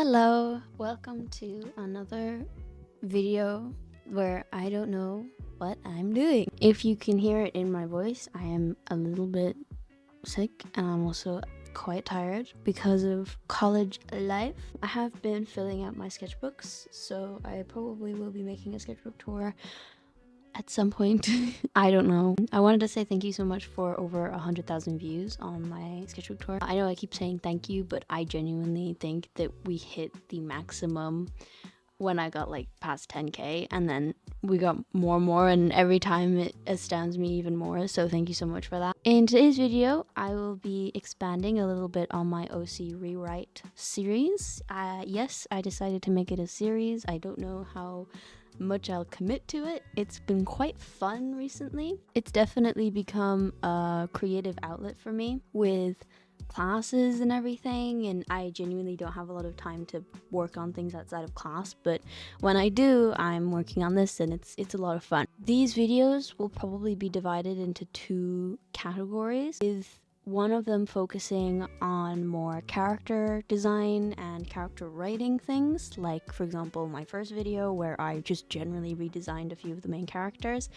Hello, welcome to another video where I don't know what I'm doing. If you can hear it in my voice, I am a little bit sick and I'm also quite tired because of college life. I have been filling out my sketchbooks, so I probably will be making a sketchbook tour at some point. I don't know. I wanted to say thank you so much for over 100,000 views on my sketchbook tour. I know I keep saying thank you, but I genuinely think that we hit the maximum when I got like past 10k, and then we got more, and every time it astounds me even more, so thank you so much for that. In today's video, I will be expanding a little bit on my OC rewrite series. Yes, I decided to make it a series. I don't know how much I'll commit to it. It's been quite fun recently. It's definitely become a creative outlet for me with classes and everything, and I genuinely don't have a lot of time to work on things outside of class, but when I do, I'm working on this and it's a lot of fun. These videos will probably be divided into two categories, with one of them focusing on more character design and character writing things, like for example my first video where I just generally redesigned a few of the main characters.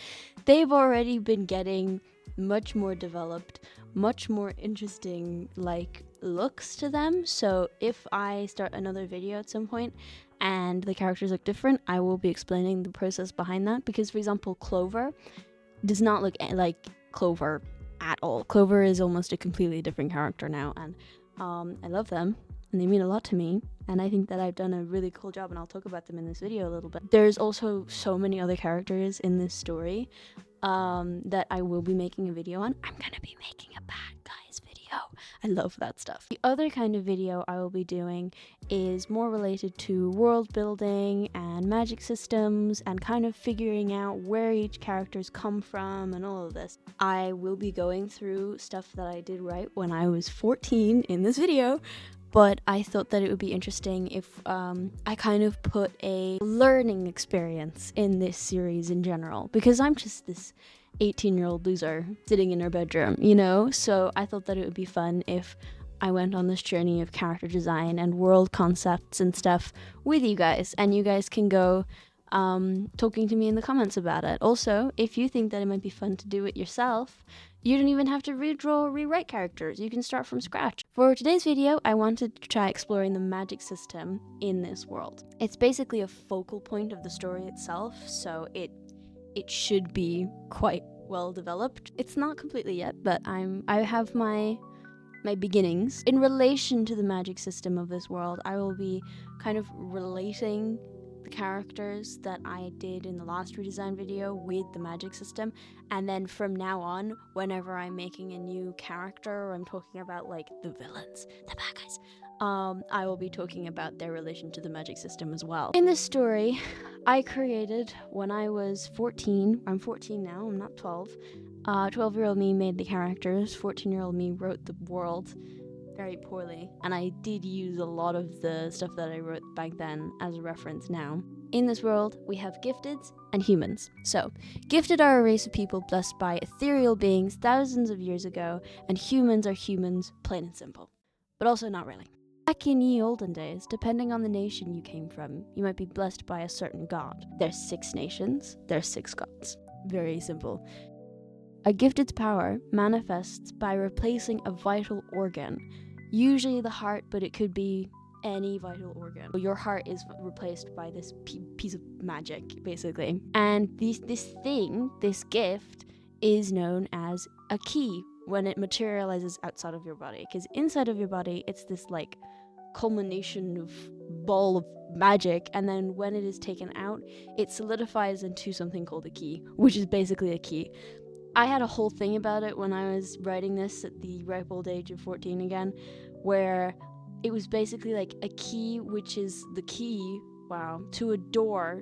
They've already been getting much more developed, much more interesting like looks to them, so if I start another video at some point and the characters look different, I will be explaining the process behind that, because for example Clover does not look like Clover at all. Clover is almost a completely different character now, and I love them and they mean a lot to me, and I think that I've done a really cool job, and I'll talk about them in this video a little bit. There's also so many other characters in this story that I will be making a video on. I'm gonna be making a bad guys video. I love that stuff. The other kind of video I will be doing is more related to world building and magic systems and kind of figuring out where each characters come from and all of this. I will be going through stuff that I did write when I was 14 in this video, but I thought that it would be interesting if I kind of put a learning experience in this series in general, because I'm just this 18-year-old loser sitting in her bedroom, you know? So I thought that it would be fun if I went on this journey of character design and world concepts and stuff with you guys, and you guys can go talking to me in the comments about it. Also, if you think that it might be fun to do it yourself, you don't even have to redraw or rewrite characters. You can start from scratch. For today's video, I wanted to try exploring the magic system in this world. It's basically a focal point of the story itself, so it should be quite well developed. It's not completely yet, but I have my beginnings. In relation to the magic system of this world, I will be kind of relating the characters that I did in the last redesign video with the magic system, and then from now on, whenever I'm making a new character or I'm talking about like the villains, the bad guys, I will be talking about their relation to the magic system as well. In this story, I created when I was 14. I'm 14 now, I'm not 12. 12-year-old me made the characters, 14-year-old me wrote the world very poorly, and I did use a lot of the stuff that I wrote back then as a reference now. In this world, we have gifteds and humans. So, gifted are a race of people blessed by ethereal beings thousands of years ago, and humans are humans, plain and simple. But also not really. Back in ye olden days, depending on the nation you came from, you might be blessed by a certain god. There's 6 nations, there's 6 gods. Very simple. A gifted's power manifests by replacing a vital organ, usually the heart, but it could be any vital organ. Your heart is replaced by this piece of magic, basically. And this gift, is known as a key when it materializes outside of your body, because inside of your body, it's this like culmination of ball of magic, and then when it is taken out, it solidifies into something called a key, which is basically a key. I had a whole thing about it when I was writing this at the ripe old age of 14 again, where it was basically like a key, which is the key, to a door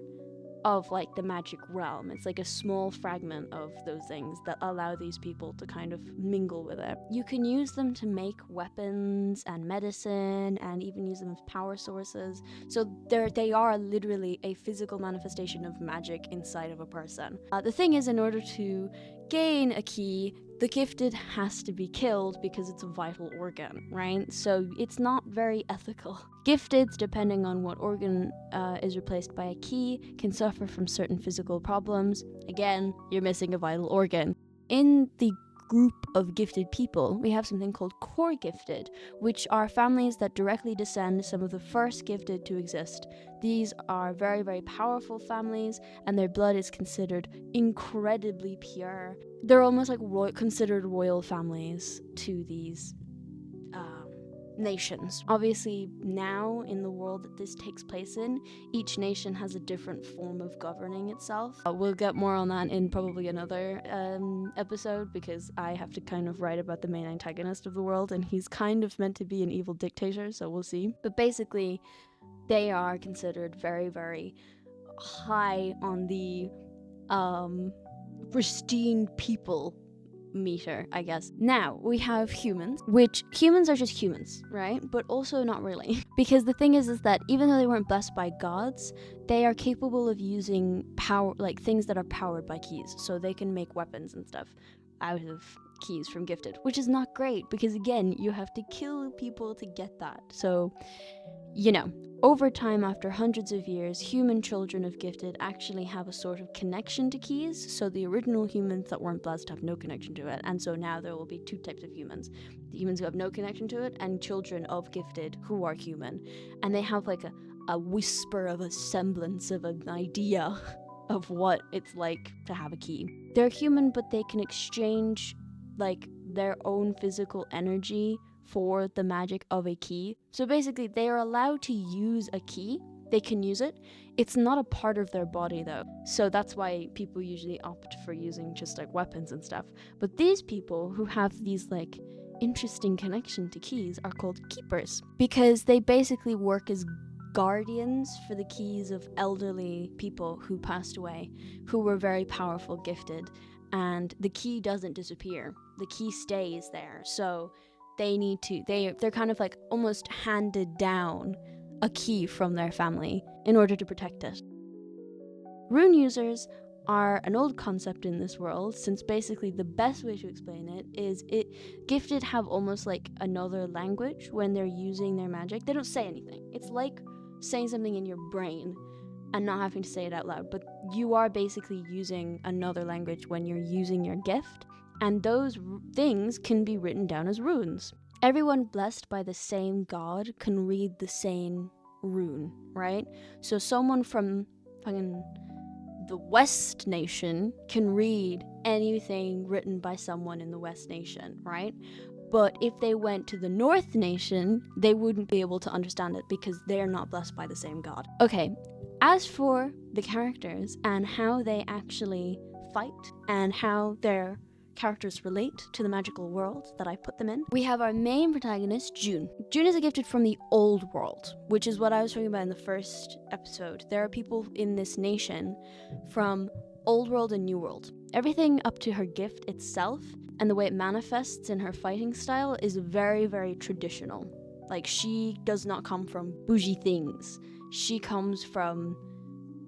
of like the magic realm. It's like a small fragment of those things that allow these people to kind of mingle with it. You can use them to make weapons and medicine, and even use them as power sources. So they are literally a physical manifestation of magic inside of a person. The thing is, in order to gain a key, the gifted has to be killed because it's a vital organ, right? So it's not very ethical. Gifteds, depending on what organ is replaced by a key, can suffer from certain physical problems. Again, you're missing a vital organ. In the group of gifted people, we have something called core gifted, which are families that directly descend some of the first gifted to exist. These are very, very powerful families, and their blood is considered incredibly pure. They're almost like considered royal families to these nations. Obviously, now in the world that this takes place in, each nation has a different form of governing itself. We'll get more on that in probably another episode, because I have to kind of write about the main antagonist of the world, and he's kind of meant to be an evil dictator, so we'll see. But basically, they are considered very, very high on the pristine people meter, I guess. Now, we have humans, which humans are just humans, right? But also not really. Because the thing is that even though they weren't blessed by gods, they are capable of using power, like things that are powered by keys. So they can make weapons and stuff out of keys from gifted, which is not great because, again, you have to kill people to get that. So, you know, over time, after hundreds of years, human children of gifted actually have a sort of connection to keys. So the original humans that weren't blessed have no connection to it. And so now there will be two types of humans. The humans who have no connection to it, and children of gifted who are human. And they have like a whisper of a semblance of an idea of what it's like to have a key. They're human, but they can exchange like their own physical energy for the magic of a key. So basically, they are allowed to use a key. They can use it. It's not a part of their body though. So that's why people usually opt for using just like weapons and stuff. But these people who have these like interesting connection to keys are called keepers, because they basically work as guardians for the keys of elderly people who passed away, who were very powerful, gifted, and the key doesn't disappear. The key stays there. So they're kind of like almost handed down a key from their family in order to protect it. Rune users are an old concept in this world, since basically the best way to explain it is gifted have almost like another language when they're using their magic. They don't say anything. It's like saying something in your brain and not having to say it out loud, but you are basically using another language when you're using your gift. And those things can be written down as runes. Everyone blessed by the same god can read the same rune, right? So someone from fucking the West Nation can read anything written by someone in the West Nation, right? But if they went to the North Nation, they wouldn't be able to understand it because they're not blessed by the same god. Okay, as for the characters and how they actually fight and how their characters relate to the magical world that I put them in, we have our main protagonist, June. June is a gifted from the old world, which is what I was talking about in the first episode. There are people in this nation from old world and new world. Everything up to her gift itself and the way it manifests in her fighting style is very, very traditional. Like, she does not come from bougie things. She comes from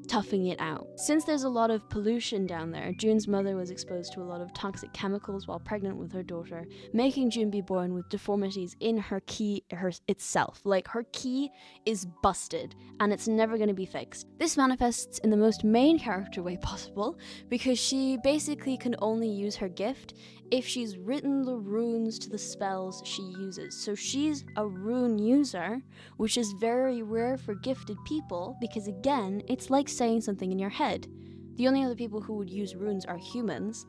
toughing it out. Since there's a lot of pollution down there, June's mother was exposed to a lot of toxic chemicals while pregnant with her daughter, making June be born with deformities in her key itself. Like, her key is busted and it's never going to be fixed. This manifests in the most main character way possible, because she basically can only use her gift if she's written the runes to the spells she uses. So she's a rune user, which is very rare for gifted people, because again, it's like saying something in your head. The only other people who would use runes are humans,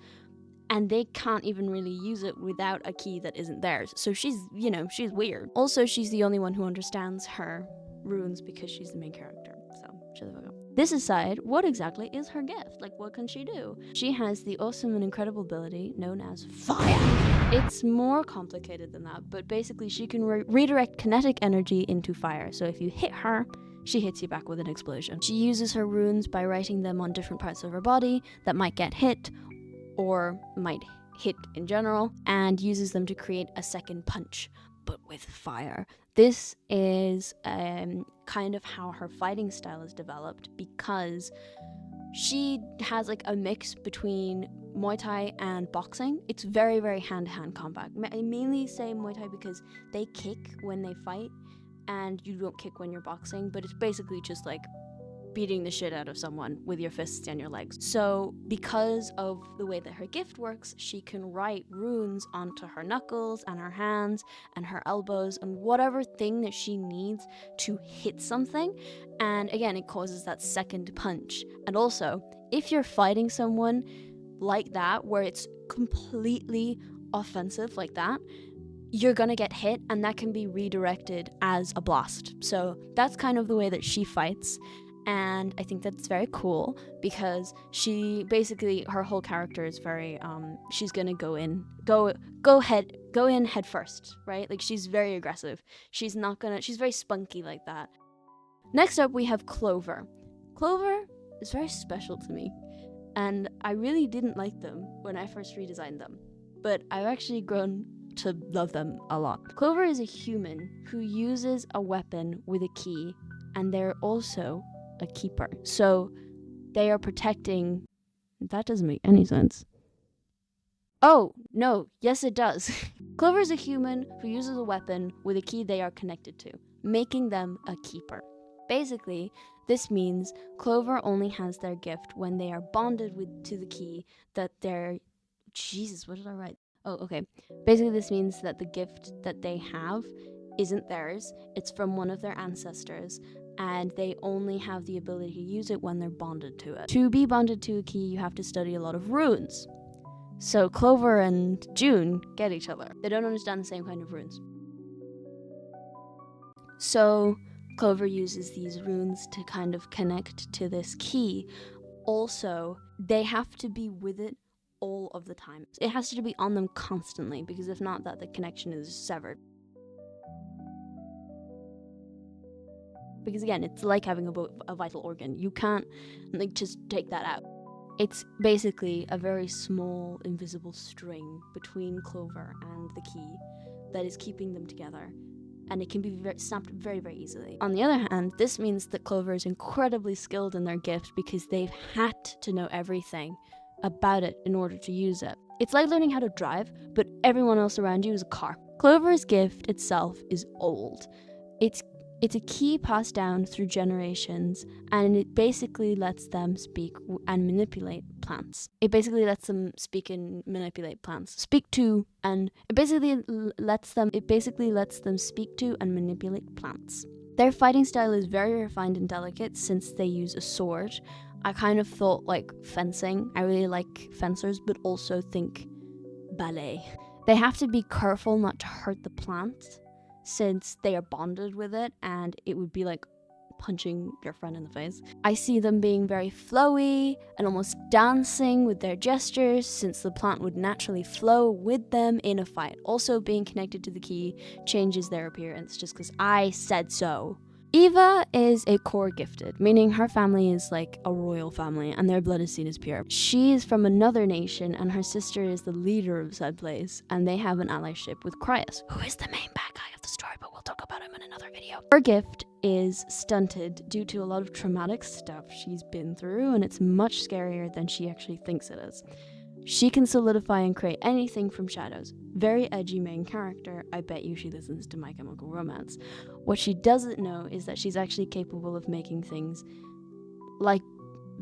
and they can't even really use it without a key that isn't theirs. So she's weird. Also, she's the only one who understands her runes because she's the main character. So shut the fuck up. This aside, what exactly is her gift? Like, what can she do? She has the awesome and incredible ability known as fire. It's more complicated than that, but basically she can redirect kinetic energy into fire. So if you hit her, she hits you back with an explosion. She uses her runes by writing them on different parts of her body that might get hit or might hit in general, and uses them to create a second punch, but with fire. This is kind of how her fighting style is developed, because She has like a mix between Muay Thai and boxing. It's very, very hand-to-hand combat. I mainly say Muay Thai because they kick when they fight, and you don't kick when you're boxing, but it's basically just like beating the shit out of someone with your fists and your legs. So because of the way that her gift works, she can write runes onto her knuckles and her hands and her elbows and whatever thing that she needs to hit something. And again, it causes that second punch. And also, if you're fighting someone like that, where it's completely offensive like that, you're gonna get hit, and that can be redirected as a blast. So that's kind of the way that she fights. And I think that's very cool because she basically, her whole character is very she's gonna go in head first, right? Like, she's very aggressive. She's very spunky like that. Next up, we have Clover. Clover is very special to me, and I really didn't like them when I first redesigned them, but I've actually grown to love them a lot. Clover is a human who uses a weapon with a key, and they're also a keeper. So they are protecting. That doesn't make any sense. Oh, no, yes it does. Clover is a human who uses a weapon with a key they are connected to, making them a keeper. Basically, this means Clover only has their gift when they are bonded to the key that they're... Jesus, what did I write? Oh, okay. Basically, this means that the gift that they have isn't theirs. It's from one of their ancestors, and they only have the ability to use it when they're bonded to it. To be bonded to a key, you have to study a lot of runes. So Clover and June get each other. They don't understand the same kind of runes. So Clover uses these runes to kind of connect to this key. Also, they have to be with it all of the time. It has to be on them constantly, because if not, the connection is severed. Because again, it's like having a vital organ. You can't just take that out. It's basically a very small, invisible string between Clover and the key that is keeping them together, and it can be snapped very, very easily. On the other hand, this means that Clover is incredibly skilled in their gift because they've had to know everything about it in order to use it. It's like learning how to drive, but everyone else around you is a car. Clover's gift itself is old. It's a key passed down through generations, and it basically lets them speak and manipulate plants. It basically lets them speak and manipulate plants. It basically lets them speak to and manipulate plants. Their fighting style is very refined and delicate since they use a sword. I kind of thought like fencing. I really like fencers, but also think ballet. They have to be careful not to hurt the plant, since they are bonded with it, and it would be like punching your friend in the face. I see them being very flowy and almost dancing with their gestures, since the plant would naturally flow with them in a fight. Also, being connected to the key changes their appearance just because I said so. Eva is a core gifted, meaning her family is like a royal family and their blood is seen as pure. She is from another nation, and her sister is the leader of said place, and they have an allyship with Cryas, who is the main bad guy of the story, but we'll talk about him in another video. Her gift is stunted due to a lot of traumatic stuff she's been through, and it's much scarier than she actually thinks it is. She can solidify and create anything from shadows. Very edgy main character. I bet you she listens to My Chemical Romance. What she doesn't know is that she's actually capable of making things like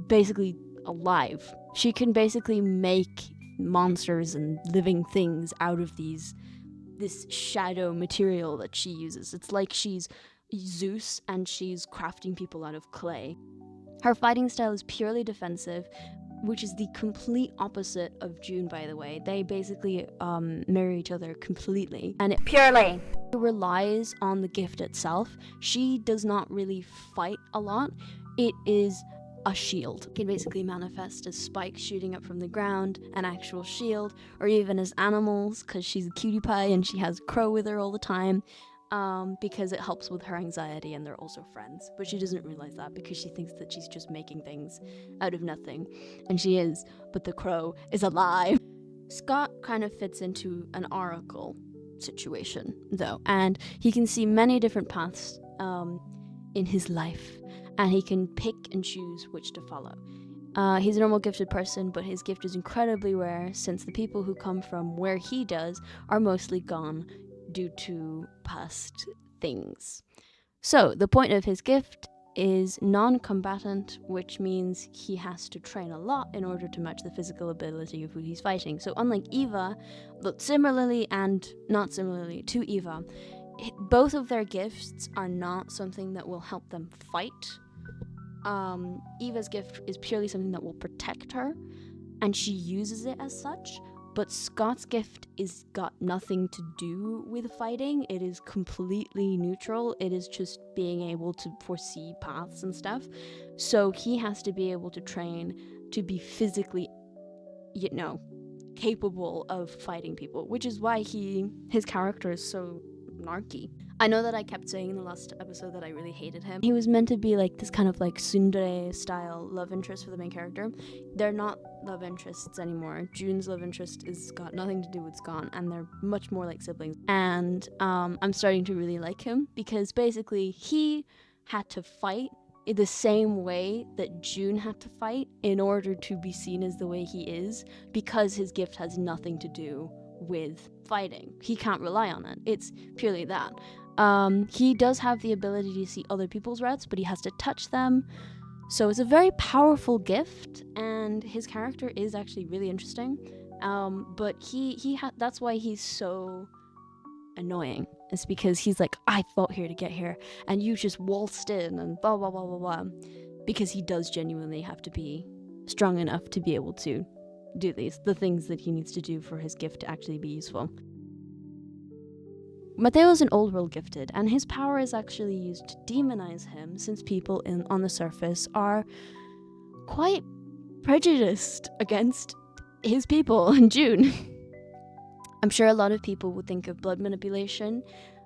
basically alive. She can basically make monsters and living things out of this shadow material that she uses. It's like she's Zeus and she's crafting people out of clay. Her fighting style is purely defensive, which is the complete opposite of June, by the way. They basically mirror each other completely. And it purely relies on the gift itself. She does not really fight a lot. It is a shield. It can basically manifest as spikes shooting up from the ground, an actual shield, or even as animals, because she's a cutie pie and she has a crow with her all the time. Because it helps with her anxiety, and they're also friends. But she doesn't realize that because she thinks that she's just making things out of nothing. And she is, but the crow is alive. Scott kind of fits into an oracle situation, though, and he can see many different paths in his life, and he can pick and choose which to follow. He's a normal gifted person, but his gift is incredibly rare since the people who come from where he does are mostly gone due to past things. So the point of his gift is non-combatant, which means he has to train a lot in order to match the physical ability of who he's fighting. So unlike Eva, but similarly and not similarly to Eva, both of their gifts are not something that will help them fight. Eva's gift is purely something that will protect her, and she uses it as such. But Scott's gift is got nothing to do with fighting. It is completely neutral. It is just being able to foresee paths and stuff. So he has to be able to train to be physically, capable of fighting people, which is why his character is so narky. I know that I kept saying in the last episode that I really hated him. He was meant to be like this kind of like tsundere style love interest for the main character. They're not love interests anymore. June's love interest is got nothing to do with Scott, and they're much more like siblings. And I'm starting to really like him because basically he had to fight in the same way that June had to fight in order to be seen as the way he is, because his gift has nothing to do with fighting. He can't rely on it. It's purely that. He does have the ability to see other people's reds, but he has to touch them. So it's a very powerful gift, and his character is actually really interesting. But that's why he's so annoying. It's because he's like, I fought here to get here, and you just waltzed in, and blah blah blah blah blah. Because he does genuinely have to be strong enough to be able to do the things that he needs to do for his gift to actually be useful. Matteo is an old world gifted, and his power is actually used to demonize him, since people on the surface are quite prejudiced against his people and June. I'm sure a lot of people would think of blood manipulation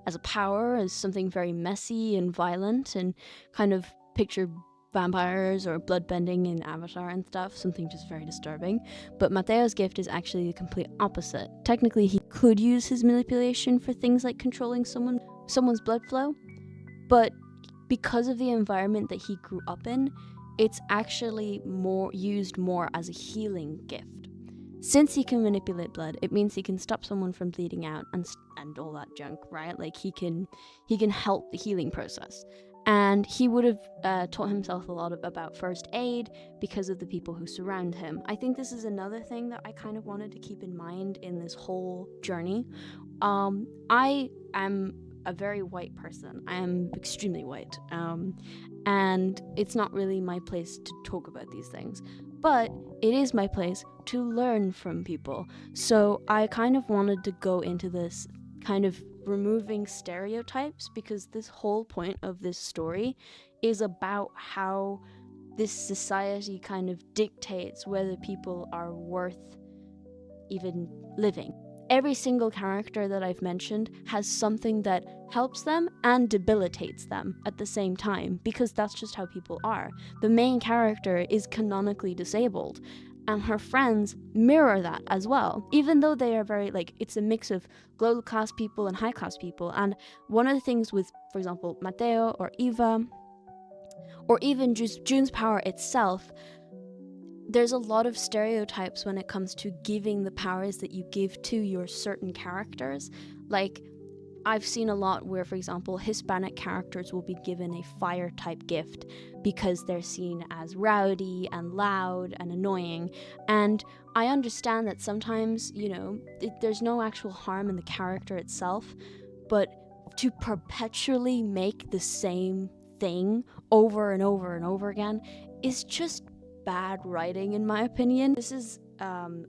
as a power, as something very messy and violent, and kind of picture vampires or bloodbending in Avatar and stuff, something just very disturbing. But Matteo's gift is actually the complete opposite. Technically, he could use his manipulation for things like controlling someone's blood flow, but because of the environment that he grew up in, it's actually used more as a healing gift. Since he can manipulate blood, it means he can stop someone from bleeding out and all that junk, right? Like he can help the healing process. And he would have taught himself a lot about first aid because of the people who surround him. I think this is another thing that I kind of wanted to keep in mind in this whole journey. I am a very white person. I am extremely white. And it's not really my place to talk about these things. But it is my place to learn from people. So I kind of wanted to go into this kind of removing stereotypes, because this whole point of this story is about how this society kind of dictates whether people are worth even living. Every single character that I've mentioned has something that helps them and debilitates them at the same time, because that's just how people are. The main character is canonically disabled, and her friends mirror that as well, even though they are very, it's a mix of low class people and high class people. And one of the things with, for example, Matteo or Eva, or even just June's power itself, there's a lot of stereotypes when it comes to giving the powers that you give to your certain characters. Like, I've seen a lot where, for example, Hispanic characters will be given a fire type gift because they're seen as rowdy and loud and annoying. And I understand that sometimes, there's no actual harm in the character itself, but to perpetually make the same thing over and over and over again is just bad writing, in my opinion. This is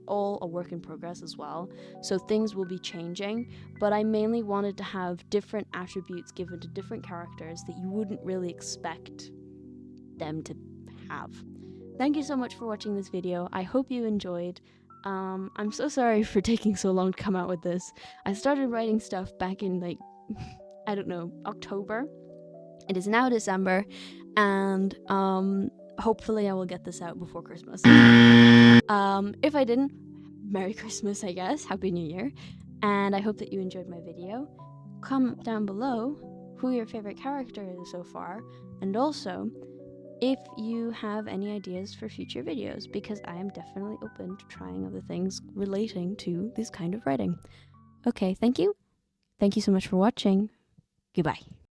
all a work in progress as well, so things will be changing, but I mainly wanted to have different attributes given to different characters that you wouldn't really expect them to have. Thank you so much for watching this video. I hope you enjoyed. I'm so sorry for taking so long to come out with this. I started writing stuff back in I don't know, October. It is now December, and hopefully I will get this out before Christmas. If I didn't, Merry Christmas, I guess. Happy New Year. And I hope that you enjoyed my video. Comment down below who your favorite character is so far. And also, if you have any ideas for future videos, because I am definitely open to trying other things relating to this kind of writing. Okay, thank you. Thank you so much for watching. Goodbye.